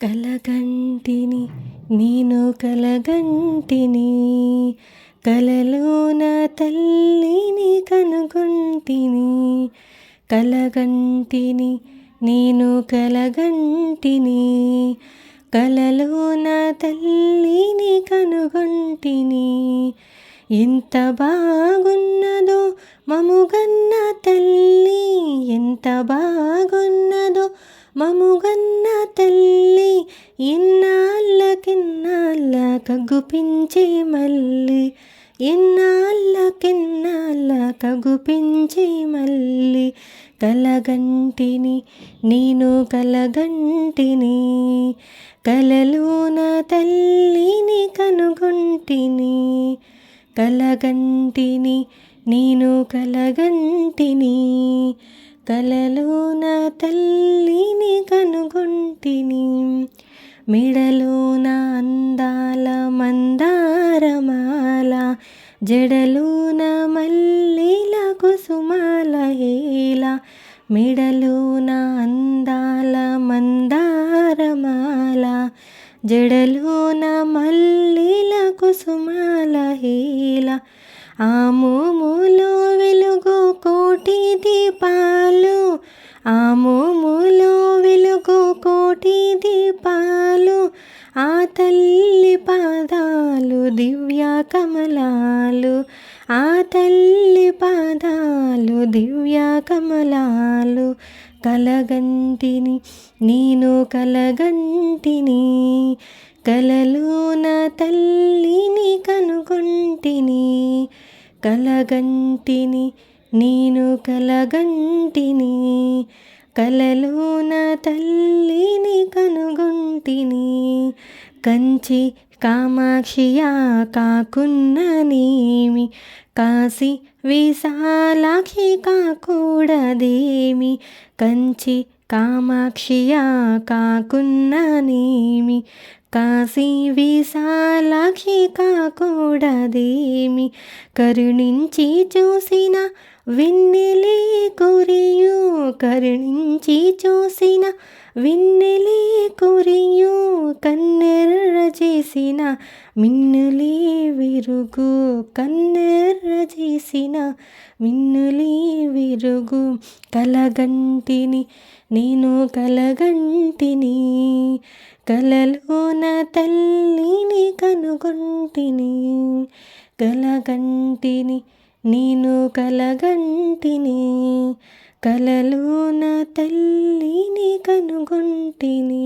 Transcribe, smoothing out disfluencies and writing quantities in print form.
కలగంటిని నేను కలగంటిని కలలోన తల్లిని కనుగొంటిని కలగంటిని నేను కలగంటిని కలలోన తల్లిని కనుగొంటిని ఎంత బాగున్నదో మముగన్న తల్లి ఎంత బాగున్నదో మముగన్న తల్లి ఇన్నాళ్ళకిన్నాళ్ళ కగుపించే మల్లి ఇన్నాళ్ళకిన్నాళ్ళ కగుపించే మల్లి కలగంటిని నేను కలగంటిని కలలోన తల్లిని కనుగొంటిని కలగంటిని నేను కలగంటిని కలలోన తల్లిని కనుగొంటిని మెడలోన అందాల మందారమాల జడలోన మల్లెల కుసుమాల హేళ మెడలోన అందాల మందారమాల జడలోన మల్లెల కుసుమాల హేళ ఆ మోములో వెలుగు కోటి దీపాలు ఆ మోములో వెలుగు కోటి దీపాలు ఆ తల్లి పాదాలు దివ్య కమలాలు ఆ తల్లి పాదాలు దివ్య కమలాలు కలగంటిని నేను కలగంటిని కలలోన తల్లిని కనుగొంటిని కలగంటిని నేను కలగంటిని కలలోన తల్లిని కనుగొంటిని కంచి కామాక్షియా కాకున్ననేమి కాశీ విశాలాక్షి కాకూడదేమి కంచి కామాక్షియా కాకున్ననేమి కాశీ విశాలాక్షి కాకూడదేమి కరుణించి చూసిన వెన్నెలే కురియు కరుణించి చూసిన వెన్నెలే కురియు కన్నెర్ర చేసిన మిన్నులే విరుగు కన్నెర్ర చేసిన మిన్నులే విరుగు కలగంటిని నేను కలగంటిని కలలోన తల్లిని కనుగొంటిని కలగంటిని నేను కలగంటిని కలలోన తల్లిని కనుగొంటిని.